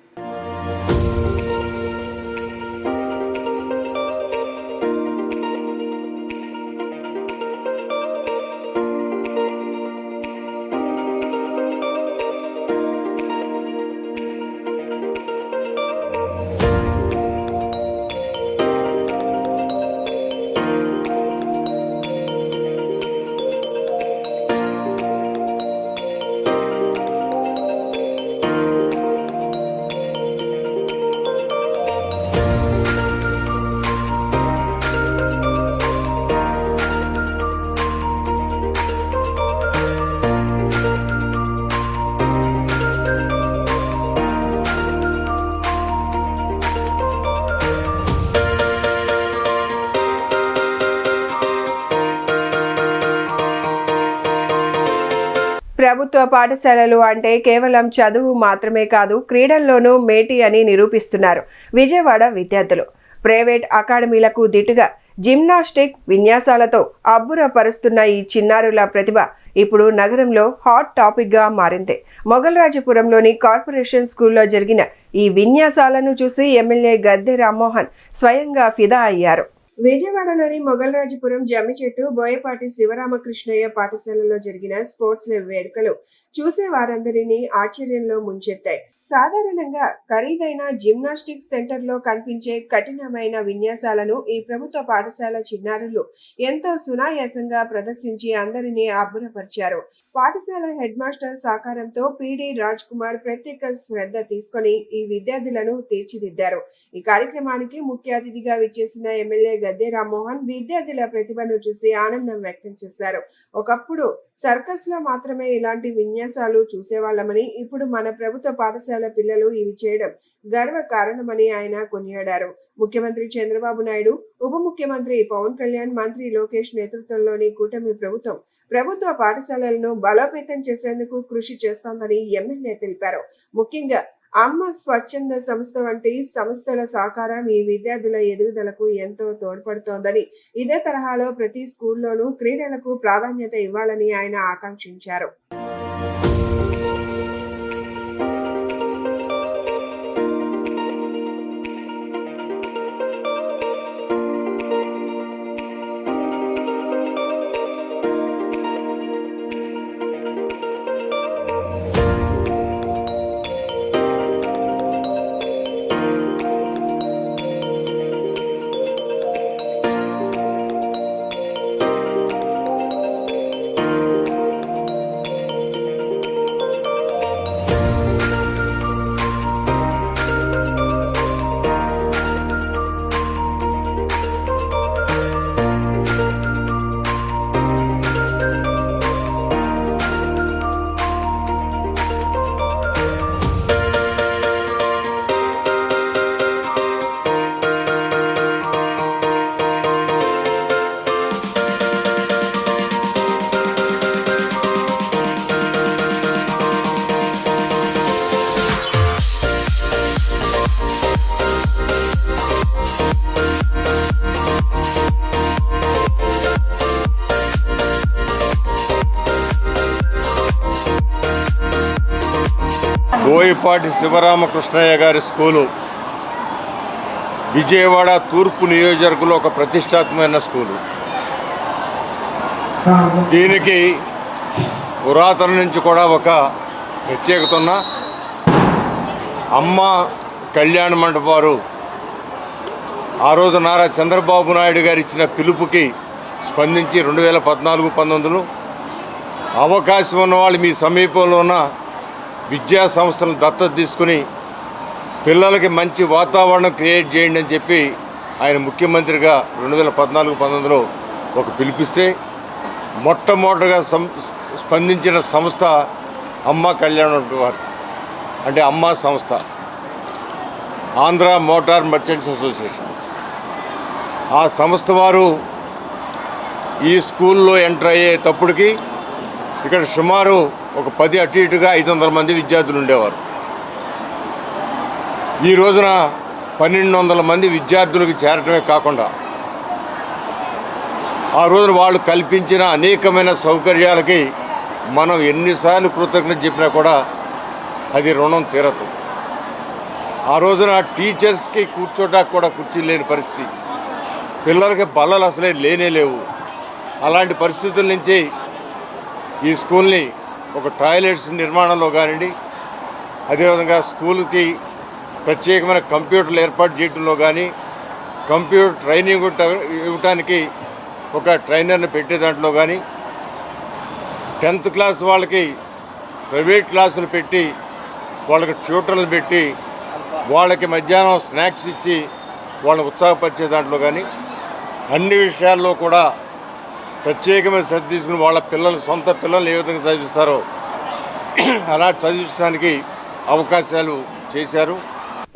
ప్రభుత్వ పాఠశాలలు అంటే కేవలం చదువు మాత్రమే కాదు, క్రీడల్లోనూ మేటి అని నిరూపిస్తున్నారు విజయవాడ విద్యార్థులు. ప్రైవేట్ అకాడమీలకు దిటుగా జిమ్నాస్టిక్ విన్యాసాలతో అబ్బురపరుస్తున్న ఈ చిన్నారుల ప్రతిభ ఇప్పుడు నగరంలో హాట్ టాపిక్గా మారింది. మొగల్రాజపురంలోని కార్పొరేషన్ స్కూల్లో జరిగిన ఈ విన్యాసాలను చూసి ఎమ్మెల్యే గద్దె రామ్మోహన్ స్వయంగా ఫిదా అయ్యారు. విజయవాడలోని మొగల్రాజపురం జమ్మిచెట్టు బోయపాటి శివరామకృష్ణయ్య పాఠశాలలో జరిగిన స్పోర్ట్స్ వేడుకలు చూసే వారందరినీ ఆశ్చర్యంలో ముంచెత్తాయి. సాధారణంగా ఖరీదైన జిమ్నాస్టిక్ సెంటర్లో కనిపించే కఠినమైన విన్యాసాలను ఈ ప్రభుత్వ పాఠశాల చిన్నారులు ఎంతో సునాయాసంగా ప్రదర్శించి అందరినీ అబ్బురపరిచారు. పాఠశాల హెడ్ మాస్టర్ సహకారంతో పిడి రాజ్ కుమార్ ప్రత్యేక శ్రద్ధ తీసుకొని ఈ విద్యార్థులను తీర్చిదిద్దారు. ఈ కార్యక్రమానికి ముఖ్య అతిథిగా విచ్చేసిన ఎమ్మెల్యే గద్దె రామ్మోహన్ విద్యార్థుల ప్రతిభను చూసి ఆనందం వ్యక్తం చేశారు. ఒకప్పుడు సర్కస్ లో మాత్రమే ఇలాంటి విన్యాసాలు చూసేవాళ్లమని, ఇప్పుడు మన ప్రభుత్వ పాఠశాల పిల్లలు ఇవి చేయడం గర్వ కారణమని ఆయన కొనియాడారు. ముఖ్యమంత్రి చంద్రబాబు నాయుడు, ఉప ముఖ్యమంత్రి పవన్ కళ్యాణ్, మంత్రి లోకేష్ నేతృత్వంలోని కూటమి ప్రభుత్వం ప్రభుత్వ పాఠశాలలను బలోపేతం చేసేందుకు కృషి చేస్తోందని ఎమ్మెల్యే తెలిపారు. ముఖ్యంగా అమ్మ స్వచ్ఛంద సంస్థ వంటి సంస్థల సహకారం ఈ విద్యార్థుల ఎదుగుదలకు ఎంతో తోడ్పడుతోందని, ఇదే తరహాలో ప్రతి స్కూల్లోనూ క్రీడలకు ప్రాధాన్యత ఇవ్వాలని ఆయన ఆకాంక్షించారు. బోయపాటి శివరామకృష్ణయ్య గారి స్కూలు విజయవాడ తూర్పు నియోజకవర్గంలో ఒక ప్రతిష్టాత్మకమైన స్కూలు. దీనికి పురాతన నుంచి కూడా ఒక ప్రత్యేకత ఉన్న అమ్మ కళ్యాణ మండపం వారు ఆ రోజు నారా చంద్రబాబు నాయుడు గారు ఇచ్చిన పిలుపుకి స్పందించి 2014-19లో అవకాశం ఉన్న వాళ్ళు మీ సమీపంలో ఉన్న విద్యా సంస్థలను దత్తత తీసుకుని పిల్లలకి మంచి వాతావరణం క్రియేట్ చేయండి అని చెప్పి ఆయన ముఖ్యమంత్రిగా 2014-19లో ఒక పిలిపిస్తే మొట్టమొదటిగా స్పందించిన సంస్థ అమ్మ కళ్యాణ వారు, అంటే అమ్మ సంస్థ, ఆంధ్ర మోటార్ మర్చెంట్స్ అసోసియేషన్. ఆ సంస్థ వారు ఈ స్కూల్లో ఎంటర్ అయ్యేటప్పటికి ఇక్కడ సుమారు ఒక 10 అటు ఇటుగా 500 మంది విద్యార్థులు ఉండేవారు. ఈ రోజున 1200 మంది విద్యార్థులకు చేరటమే కాకుండా ఆ రోజున వాళ్ళు కల్పించిన అనేకమైన సౌకర్యాలకి మనం ఎన్నిసార్లు కృతజ్ఞత చెప్పినా కూడా అది రుణం తీరదు. ఆ రోజున టీచర్స్కి కూర్చోటానికి కూడా కుర్చీలు లేని పరిస్థితి, పిల్లలకి బల్లలు అసలే లేనే లేవు. అలాంటి పరిస్థితుల నుంచి ఈ స్కూల్ని ఒక టాయిలెట్స్ నిర్మాణంలో కానివ్వండి, అదేవిధంగా స్కూల్కి ప్రత్యేకమైన కంప్యూటర్లు ఏర్పాటు చేయడంలో కానీ, కంప్యూటర్ ట్రైనింగ్ ఇవ్వటానికి ఒక ట్రైనర్ని పెట్టే దాంట్లో కానీ, 10th క్లాస్ వాళ్ళకి ప్రైవేట్ క్లాసులు పెట్టి వాళ్ళకి ట్యూటర్లు పెట్టి వాళ్ళకి మధ్యాహ్నం స్నాక్స్ ఇచ్చి వాళ్ళని ఉత్సాహపరిచే దాంట్లో కానీ, అన్ని విషయాల్లో కూడా ప్రత్యేకమైన శ్రద్ధ తీసుకుని వాళ్ళ పిల్లలు, సొంత పిల్లల్ని ఏ విధంగా చదివిస్తారో అలా చదివించడానికి అవకాశాలు చేశారు.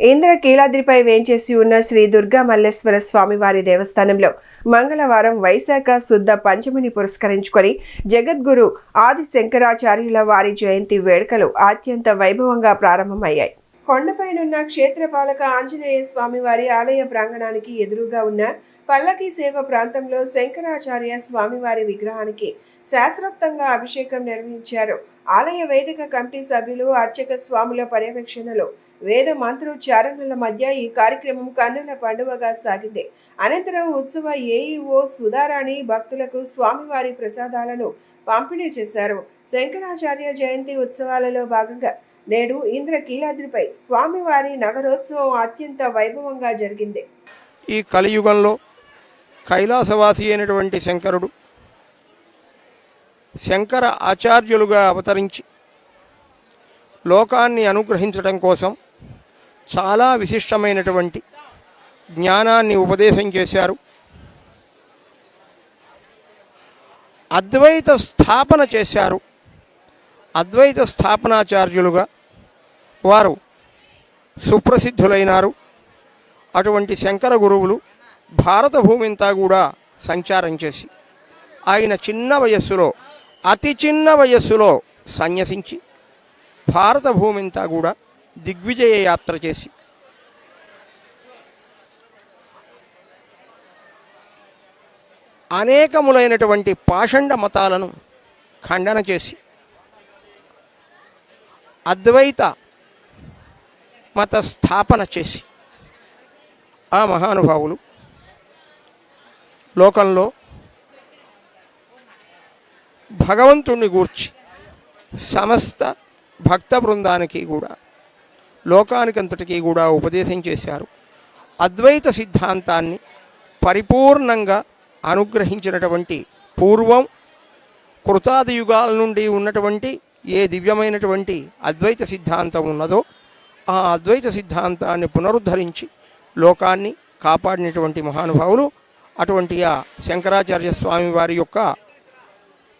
ఇంద్రకీలాద్రిపై వేంచేసి ఉన్న శ్రీ దుర్గా మల్లేశ్వర స్వామివారి దేవస్థానంలో మంగళవారం వైశాఖ శుద్ధ పంచమిని పురస్కరించుకొని జగద్గురు ఆది శంకరాచార్యుల వారి జయంతి వేడుకలు అత్యంత వైభవంగా ప్రారంభమయ్యాయి. కొండపైనున్న క్షేత్రపాలక ఆంజనేయ స్వామివారి ఆలయ ప్రాంగణానికి ఎదురుగా ఉన్న పల్లకి సేవ ప్రాంతంలో శంకరాచార్య స్వామివారి విగ్రహానికి శాస్త్రోక్తంగా అభిషేకం నిర్వహించారు. ఆలయ వేదిక కమిటీ సభ్యులు, అర్చక స్వాముల పర్యవేక్షణలో వేద మంత్రోచ్చారణల మధ్య ఈ కార్యక్రమం కన్నుల పండువగా సాగింది. అనంతరం ఉత్సవ ఏఈఓ సుధారాణి భక్తులకు స్వామివారి ప్రసాదాలను పంపిణీ చేశారు. శంకరాచార్య జయంతి ఉత్సవాలలో భాగంగా నేడు ఇంద్రకీలాద్రిపై స్వామివారి నగరోత్సవం అత్యంత వైభవంగా జరిగింది. ఈ కలియుగంలో కైలాసవాసి అయినటువంటి శంకరుడు శంకర ఆచార్యులుగా అవతరించి లోకాన్ని అనుగ్రహించడం కోసం చాలా విశిష్టమైనటువంటి జ్ఞానాన్ని ఉపదేశం చేశారు. అద్వైత స్థాపన చేశారు. అద్వైత స్థాపనాచార్యులుగా వారు సుప్రసిద్ధులైనారు. అటువంటి శంకర గురువులు భారత భూమింతా కూడా సంచారం చేసి ఆయన చిన్న వయస్సులో, అతి చిన్న వయస్సులో సన్యసించి భారత భూమింతా కూడా దిగ్విజయ యాత్ర చేసి అనేకములైనటువంటి పాషండ మతాలను ఖండన చేసి అద్వైత మత స్థాపన చేసి ఆ మహానుభావులు లోకంలో భగవంతుణ్ణి గూర్చి సమస్త భక్త బృందానికి కూడా లోకానికంతటికీ కూడా ఉపదేశం చేశారు. అద్వైత సిద్ధాంతాన్ని పరిపూర్ణంగా అనుగ్రహించినటువంటి పూర్వం కృతాది యుగాల నుండి ఉన్నటువంటి ఏ దివ్యమైనటువంటి అద్వైత సిద్ధాంతం ఉన్నదో ఆ అద్వైత సిద్ధాంతాన్ని పునరుద్ధరించి లోకాన్ని కాపాడినటువంటి మహానుభావులు అటువంటి ఆ శంకరాచార్య స్వామి వారి యొక్క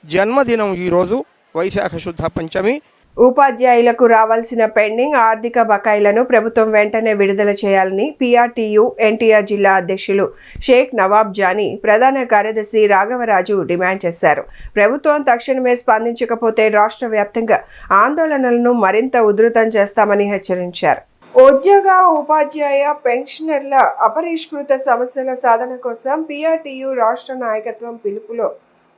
జన్మదినం ఈరోజు వైశాఖ శుద్ధ పంచమి. ఉపాధ్యాయులకు రావాల్సిన పెండింగ్ ఆర్థిక బకాయిలను ప్రభుత్వం వెంటనే విడుదల చేయాలని పీఆర్టీయూ ఎన్టీఆర్ జిల్లా అధ్యక్షులు షేక్ నవాబ్ జానీ ప్రధాన కార్యదర్శి రాఘవరాజు డిమాండ్ చేశారు. ప్రభుత్వం తక్షణమే స్పందించకపోతే రాష్ట్ర వ్యాప్తంగా ఆందోళనలను మరింత ఉధృతం చేస్తామని హెచ్చరించారు. ఉద్యోగ ఉపాధ్యాయ పెన్షనర్ల అపరిష్కృత సమస్యల సాధన కోసం పీఆర్టీయూ రాష్ట్ర నాయకత్వం పిలుపులో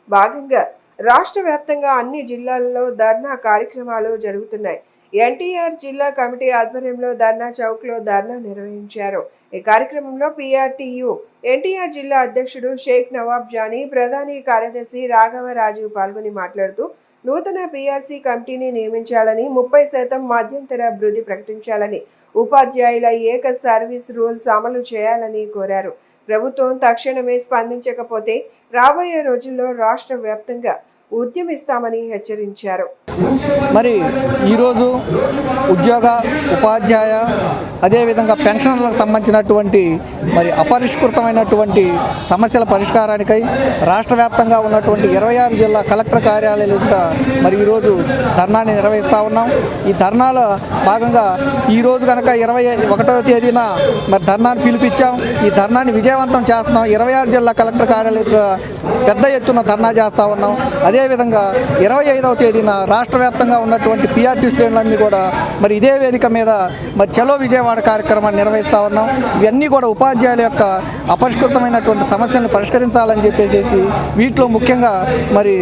భాగంగా రాష్ట్ర వ్యాప్తంగా అన్ని జిల్లాల్లో ధర్నా కార్యక్రమాలు జరుగుతున్నాయి. ఎన్టీఆర్ జిల్లా కమిటీ ఆధ్వర్యంలో ధర్నా చౌక్లో ధర్నా నిర్వహించారు. ఈ కార్యక్రమంలో పీఆర్టీయూ ఎన్టీఆర్ జిల్లా అధ్యక్షుడు షేక్ నవాబ్ జానీ, ప్రధాని కార్యదర్శి రాఘవరాజు పాల్గొని మాట్లాడుతూ నూతన పీఆర్సీ కమిటీని నియమించాలని, 30% మధ్యంతర భృతి ప్రకటించాలని, ఉపాధ్యాయుల ఏక సర్వీస్ రూల్స్ అమలు చేయాలని కోరారు. ప్రభుత్వం తక్షణమే స్పందించకపోతే రాబోయే రోజుల్లో రాష్ట్ర వ్యాప్తంగా ఉద్యమిస్తామని హెచ్చరించారు. మరి ఈరోజు ఉద్యోగ ఉపాధ్యాయ అదేవిధంగా పెన్షనర్లకు సంబంధించినటువంటి మరి అపరిష్కృతమైనటువంటి సమస్యల పరిష్కారానికై రాష్ట్ర వ్యాప్తంగా ఉన్నటువంటి 26 జిల్లా కలెక్టర్ కార్యాలయాల ఎదుట మరి ఈరోజు ధర్నాని నిర్వహిస్తూ ఉన్నాం. ఈ ధర్నాలో భాగంగా ఈరోజు కనుక 21వ తేదీన మరి ధర్నాన్ని పిలిపించాం. ఈ ధర్నాన్ని విజయవంతం చేస్తున్నాం. 26 జిల్లా కలెక్టర్ కార్యాలయం ఎదుట పెద్ద ఎత్తున ధర్నా చేస్తూ ఉన్నాం. అదేవిధంగా 25వ తేదీన రాష్ట్ర వ్యాప్తంగా ఉన్నటువంటి పీఆర్టీ శ్రేణులన్నీ కూడా మరి ఇదే వేదిక మీద మరి చలో విజయవాడ కార్యక్రమాన్ని నిర్వహిస్తూ ఉన్నాం. ఇవన్నీ కూడా ఉపాధ్యాయుల యొక్క అపరిష్కృతమైనటువంటి సమస్యలను పరిష్కరించాలని చెప్పేసి వీటిలో ముఖ్యంగా మరి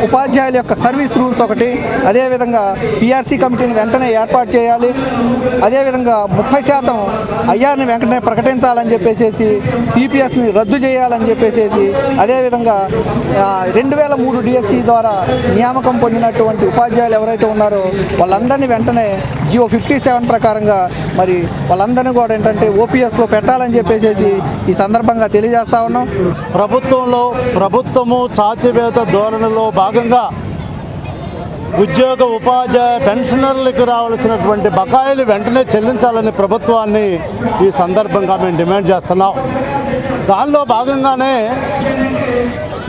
ఉపాధ్యాయుల యొక్క సర్వీస్ రూల్స్ ఒకటి, అదేవిధంగా పీఆర్సీ కమిటీని వెంటనే ఏర్పాటు చేయాలి, అదేవిధంగా 30% ఐఆర్ని వెంటనే ప్రకటించాలని చెప్పేసి సిపిఎస్ని రద్దు చేయాలని చెప్పేసి, అదేవిధంగా 2003 డిఎస్సి ద్వారా నియామకం పొందినటువంటి ఉపాధ్యాయులు ఎవరైతే ఉన్నారో వాళ్ళందరినీ వెంటనే జియో 57 ప్రకారంగా మరి వాళ్ళందరినీ కూడా ఏంటంటే ఓపీఎస్లో పెట్టాలని చెప్పేసి ఈ సందర్భంగా తెలియజేస్తా ఉన్నాం. ప్రభుత్వము చాచివేత ధోరణిలో భాగంగా ఉద్యోగ ఉపాధ్యాయ పెన్షనర్లకు రావాల్సినటువంటి బకాయిలు వెంటనే చెల్లించాలని ప్రభుత్వాన్ని ఈ సందర్భంగా మేము డిమాండ్ చేస్తున్నాం. దానిలో భాగంగానే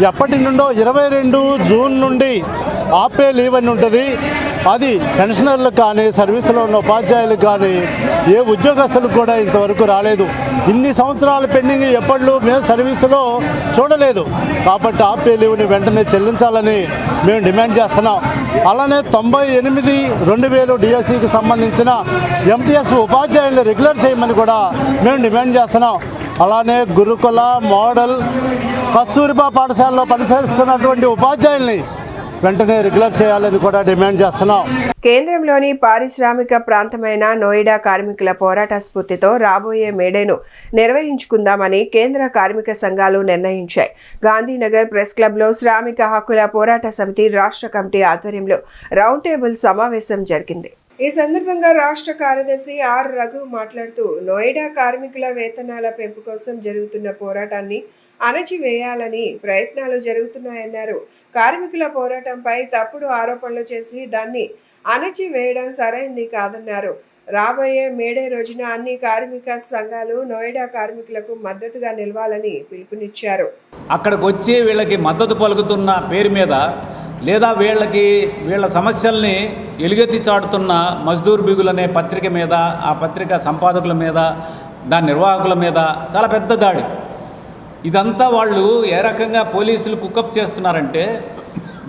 ఎప్పటి నుండో 22 జూన్ నుండి ఆపే లీవ్ అని ఉంటుంది. అది పెన్షనర్లకు కానీ సర్వీసులో ఉన్న ఉపాధ్యాయులకు కానీ ఏ ఉద్యోగస్తులకు కూడా ఇంతవరకు రాలేదు. ఇన్ని సంవత్సరాల పెండింగ్ ఎప్పట్లో మేము సర్వీసులో చూడలేదు. కాబట్టి ఆపే లీవ్ని వెంటనే చెల్లించాలని మేము డిమాండ్ చేస్తున్నాం. అలానే 98/2000 డిఎస్సికి సంబంధించిన ఎంటీఎస్ ఉపాధ్యాయులను రెగ్యులర్ చేయమని కూడా మేము డిమాండ్ చేస్తున్నాం. అలానే గురుకుల మోడల్ కస్తూరిబా పాఠశాలలో పనిచేస్తున్నటువంటి ఉపాధ్యాయుల్ని వెంటనే రెగ్యులర్ చేయాలని కూడా డిమాండ్ చేస్తున్నాం. కేంద్రంలోని పారిశ్రామిక ప్రాంతమైన నోయిడా కార్మికుల పోరాట స్ఫూర్తితో రాబోయే మేడేను నిర్వహించుకుందామని కేంద్ర కార్మిక సంఘాలు నిర్ణయించాయి. గాంధీనగర్ ప్రెస్ క్లబ్లో శ్రామిక హక్కుల పోరాట సమితి రాష్ట్ర కమిటీ ఆధ్వర్యంలో రౌండ్ టేబుల్ సమావేశం జరిగింది. ఈ సందర్భంగా రాష్ట్ర కార్యదర్శి ఆర్ రఘు మాట్లాడుతూ నోయిడా కార్మికుల వేతనాల పెంపు కోసం జరుగుతున్న పోరాటాన్ని అణచివేయాలని ప్రయత్నాలు జరుగుతున్నాయన్నారు. కార్మికుల పోరాటంపై తప్పుడు ఆరోపణలు చేసి దాన్ని అణచివేయడం సరైంది కాదన్నారు. రాబోయే మేడే రోజున అన్ని కార్మిక సంఘాలు నోయిడా కార్మికులకు మద్దతుగా నిలవాలని పిలుపునిచ్చారు. అక్కడికి వచ్చి వీళ్ళకి మద్దతు పలుకుతున్న పేరు మీద లేదా వీళ్ళ సమస్యల్ని ఎలుగెత్తి చాటుతున్న మజ్దూర్ బిగులు అనే పత్రిక మీద, ఆ పత్రిక సంపాదకుల మీద, దాని నిర్వాహకుల మీద చాలా పెద్ద దాడి. ఇదంతా వాళ్ళు ఏ రకంగా పోలీసులు కుకప్ చేస్తున్నారంటే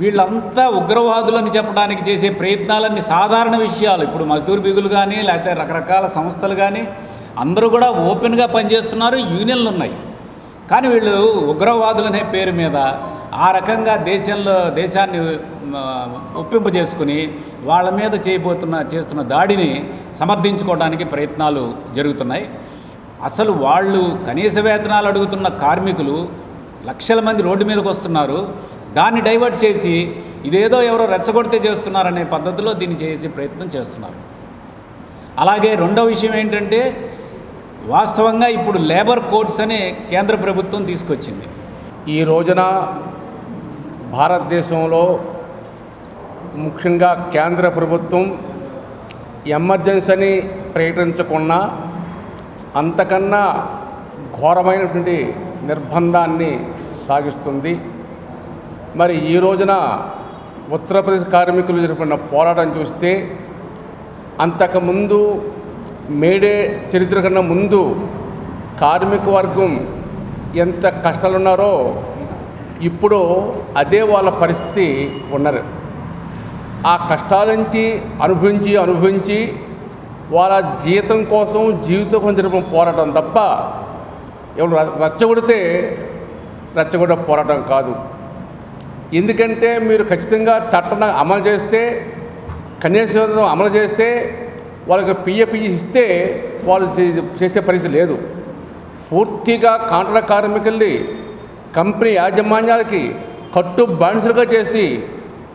వీళ్ళంతా ఉగ్రవాదులని చెప్పడానికి చేసే ప్రయత్నాలన్నీ సాధారణ విషయాలు. ఇప్పుడు మజ్దూర్ బిగులు కానీ లేకపోతే రకరకాల సంస్థలు కానీ అందరూ కూడా ఓపెన్గా పనిచేస్తున్నారు, యూనియన్లు ఉన్నాయి. కానీ వీళ్ళు ఉగ్రవాదులనే పేరు మీద ఆ రకంగా దేశాన్ని ఒప్పింపజేసుకుని వాళ్ళ మీద చేస్తున్న దాడిని సమర్థించుకోవడానికి ప్రయత్నాలు జరుగుతున్నాయి. అసలు వాళ్ళు కనీస వేతనాలు అడుగుతున్న కార్మికులు లక్షల మంది రోడ్డు మీదకి వస్తున్నారు. దాన్ని డైవర్ట్ చేసి ఇదేదో ఎవరో రెచ్చగొడితే చేస్తున్నారనే పద్ధతిలో దీన్ని చేసే ప్రయత్నం చేస్తున్నారు. అలాగే రెండో విషయం ఏంటంటే, వాస్తవంగా ఇప్పుడు లేబర్ కోడ్స్ అనే కేంద్ర ప్రభుత్వం తీసుకొచ్చింది. ఈ రోజున భారతదేశంలో ముఖ్యంగా కేంద్ర ప్రభుత్వం ఎమర్జెన్సీని ప్రకటించకుండా అంతకన్నా ఘోరమైనటువంటి నిర్బంధాన్ని సాగిస్తుంది. మరి ఈ రోజున ఉత్తరప్రదేశ్ కార్మికులు జరిపిన పోరాటం చూస్తే అంతకుముందు మేడే చరిత్ర కన్నా ముందు కార్మిక వర్గం ఎంత కష్టాలున్నారో ఇప్పుడు అదే వాళ్ళ పరిస్థితి ఉన్నారు. ఆ కష్టాల నుంచి అనుభవించి వాళ్ళ జీతం కోసం జీవితం కోసం జరిపిన పోరాటం తప్ప ఎవరు రెచ్చగొట్టే పోరాటం కాదు. ఎందుకంటే మీరు ఖచ్చితంగా చట్టాన్ని అమలు చేస్తే, కనీస వేతనం అమలు చేస్తే, వాళ్ళకి పిఎఫ్ ఇస్తే వాళ్ళు చేసే పరిస్థితి లేదు. పూర్తిగా కాంట్రాక్ట్ కార్మికుల్ని కంపెనీ యాజమాన్యాలకి బానిసలుగా చేసి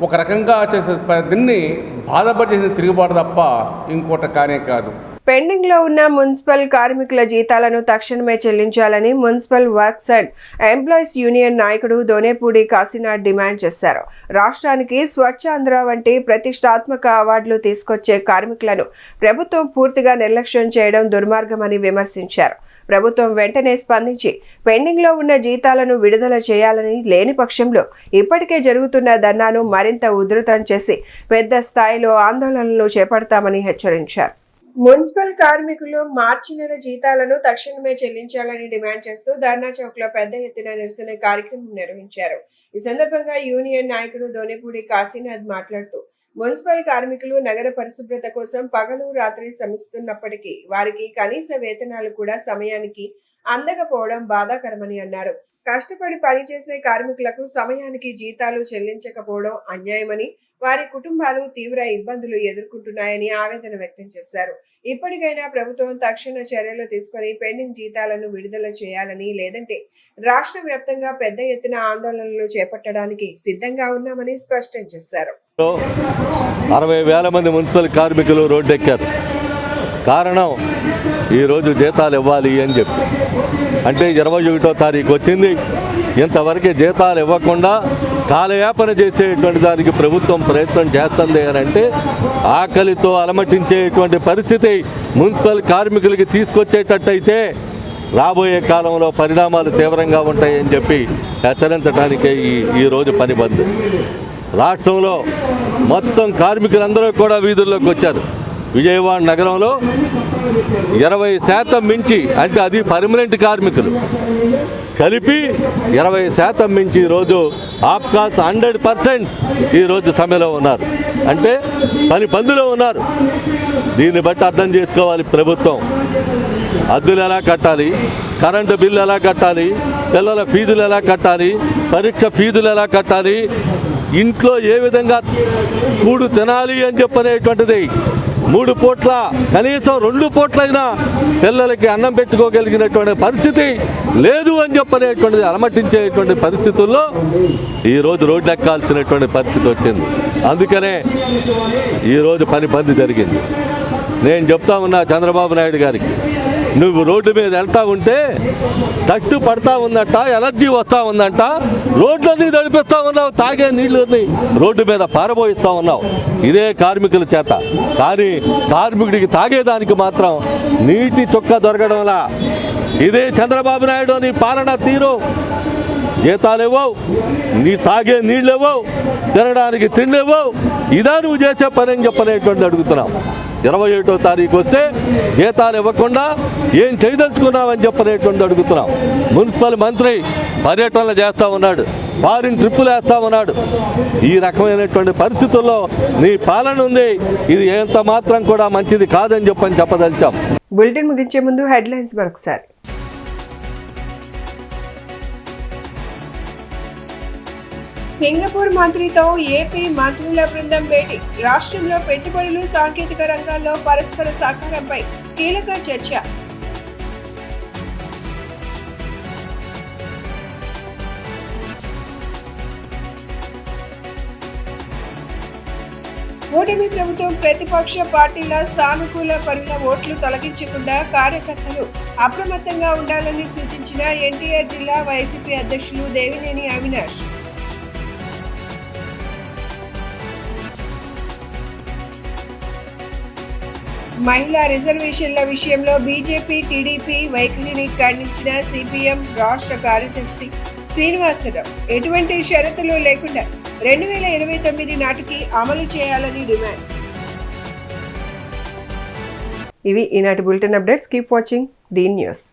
ఒక రకంగా చేసే దీన్ని బాధపడి చేసిన తిరుగుబాటు తప్ప ఇంకోటి కానే కాదు. పెండింగ్ లో ఉన్న మున్సిపల్ కార్మికుల జీతాలను తక్షణమే చెల్లించాలని municipal works and employees union నాయకుడు దోనేపూడి కాశీనాథ్ డిమాండ్ చేశారు. రాష్ట్రానికి స్వచ్ఛాంధ్ర వంటి ప్రతిష్టాత్మక అవార్డులు తీసుకొచ్చే కార్మికులను ప్రభుత్వం పూర్తిగా నిర్లక్ష్యం చేయడం దుర్మార్గమని విమర్శించారు. ప్రభుత్వం వెంటనే స్పందించి పెండింగ్ లో ఉన్న జీతాలను విడుదల చేయాలని, లేని పక్షంలో ఇప్పటికే జరుగుతున్న ధర్నాను మరింత ఉధృతం చేసి పెద్ద స్థాయిలో ఆందోళనలు చేపడతామని హెచ్చరించారు. మున్సిపల్ కార్మికులు మార్చి నెల జీతాలను తక్షణమే చెల్లించాలని డిమాండ్ చేస్తూ ధర్నా చౌక్ లో పెద్ద ఎత్తున నిరసన కార్యక్రమం నిర్వహించారు. ఈ సందర్భంగా యూనియన్ నాయకుడు దోనేపూడి కాశీనాథ్ మాట్లాడుతూ, మున్సిపల్ కార్మికులు నగర పరిశుభ్రత కోసం పగలు రాత్రి శ్రమిస్తున్నప్పటికీ వారికి కనీస వేతనాలు కూడా సమయానికి అందకపోవడం బాధాకరమని అన్నారు. కష్టపడి పనిచేసే కార్మికులకు సమయానికి జీతాలు చెల్లించకపోవడం అన్యాయమని, వారి కుటుంబాలు తీవ్ర ఇబ్బందులు ఎదుర్కొంటున్నాయని ఆవేదన వ్యక్తం చేశారు. ఇప్పటికైనా ప్రభుత్వం తక్షణ చర్యలు తీసుకుని పెండింగ్ జీతాలను విడుదల చేయాలని, లేదంటే రాష్ట్ర వ్యాప్తంగా పెద్ద ఎత్తున ఆందోళనలు చేపట్టడానికి సిద్ధంగా ఉన్నామని స్పష్టం చేశారు. 60,000 మంది మున్సిపల్ కార్మికులు రోడ్డెక్కారు. కారణం ఈరోజు జీతాలు ఇవ్వాలి అని చెప్పి. అంటే 21వ తారీఖు వచ్చింది, ఇంతవరకు జీతాలు ఇవ్వకుండా కాలయాపన చేసేటువంటి దానికి ప్రభుత్వం ప్రయత్నం చేస్తుంది అని అంటే ఆకలితో అలమటించేటువంటి పరిస్థితి మున్సిపల్ కార్మికులకి తీసుకొచ్చేటట్టయితే రాబోయే కాలంలో పరిణామాలు తీవ్రంగా ఉంటాయని చెప్పి హెచ్చరించడానికే ఈరోజు పని బంద్. రాష్ట్రంలో మొత్తం కార్మికులందరూ కూడా వీధుల్లోకి వచ్చారు. విజయవాడ నగరంలో 20% మించి, అంటే అది పర్మనెంట్ కార్మికులు కలిపి 20% మించి ఈరోజు ఆఫ్కాస్ 100% ఈరోజు సమ్మెలో ఉన్నారు. అంటే పని బంద్లో ఉన్నారు. దీన్ని బట్టి అర్థం చేసుకోవాలి ప్రభుత్వం. అద్దెలు ఎలా కట్టాలి, కరెంటు బిల్లు ఎలా కట్టాలి, పిల్లల ఫీజులు ఎలా కట్టాలి, పరీక్ష ఫీజులు ఎలా కట్టాలి, ఇంట్లో ఏ విధంగా కూడు తినాలి అని చెప్పనేటువంటిది 3 పూట్ల కనీసం 2 పూట్లైనా పిల్లలకి అన్నం పెట్టుకోగలిగినటువంటి పరిస్థితి లేదు అని చెప్పనేటువంటిది అలమటించేటువంటి పరిస్థితుల్లో ఈరోజు రోడ్డు ఎక్కాల్సినటువంటి పరిస్థితి వచ్చింది. అందుకనే ఈరోజు పని బంద్ జరిగింది. నేను చెప్తా ఉన్నా చంద్రబాబు నాయుడు గారికి, నువ్వు రోడ్డు మీద వెళ్తా ఉంటే తట్టు పడతా ఉందంట, ఎలర్జీ వస్తూ ఉందంట, రోడ్లన్నీ నడిపిస్తూ ఉన్నావు, తాగే నీళ్ళని రోడ్డు మీద పారబోయిస్తూ ఉన్నావు ఇదే కార్మికుల చేత. కానీ కార్మికుడికి తాగేదానికి మాత్రం నీటి చుక్క దొరకడంలా ఇదే చంద్రబాబు నాయుడు నీ పాలన తీరు. జీతాలు ఇవ్వవు, నీ తాగే నీళ్ళు ఇవ్వవు, తినడానికి తిండి ఇవ్వవు, ఇదా నువ్వు చేసే పని అని చెప్పనేటువంటి అడుగుతున్నావు. 21వ తారీఖు వస్తే జీతాలు ఇవ్వకుండా ఏం చేయదలుచుకున్నావని చెప్పనేటువంటి అడుగుతున్నాం. మున్సిపల్ మంత్రి పర్యటనలు చేస్తూ ఉన్నాడు, ఫారిన్ ట్రిప్పులు వేస్తూ ఉన్నాడు. ఈ రకమైనటువంటి పరిస్థితుల్లో నీ పాలన ఉంది, ఇది ఎంత మాత్రం కూడా మంచిది కాదని చెప్పదలిచాం. బులెటిన్ ముగించే ముందు హెడ్లైన్స్ మరొకసారి. సింగపూర్ మంత్రితో ఏపీ మంత్రుల బృందం భేటీ. రాష్ట్రంలో పెట్టుబడులు, సాంకేతిక రంగాల్లో పరస్పర సహకారంపై కీలక చర్చ. కూటమి ప్రభుత్వం ప్రతిపక్ష పార్టీల సానుకూల పరుల ఓట్లు తొలగించకుండా కార్యకర్తలు అప్రమత్తంగా ఉండాలని సూచించిన ఎన్టీఆర్ జిల్లా వైసీపీ అధ్యక్షులు దేవినేని అవినాష్. మహిళా రిజర్వేషన్ల విషయంలో బీజేపీ, టీడీపీ వైఖరిని ఖండించిన సిపిఎం రాష్ట్ర కార్యదర్శి శ్రీనివాసరావు ఎటువంటి షరతులు లేకుండా 2029 నాటికి అమలు చేయాలని డిమాండ్. ఇవి ఈనాటి bulletin updates. Keep watching the news.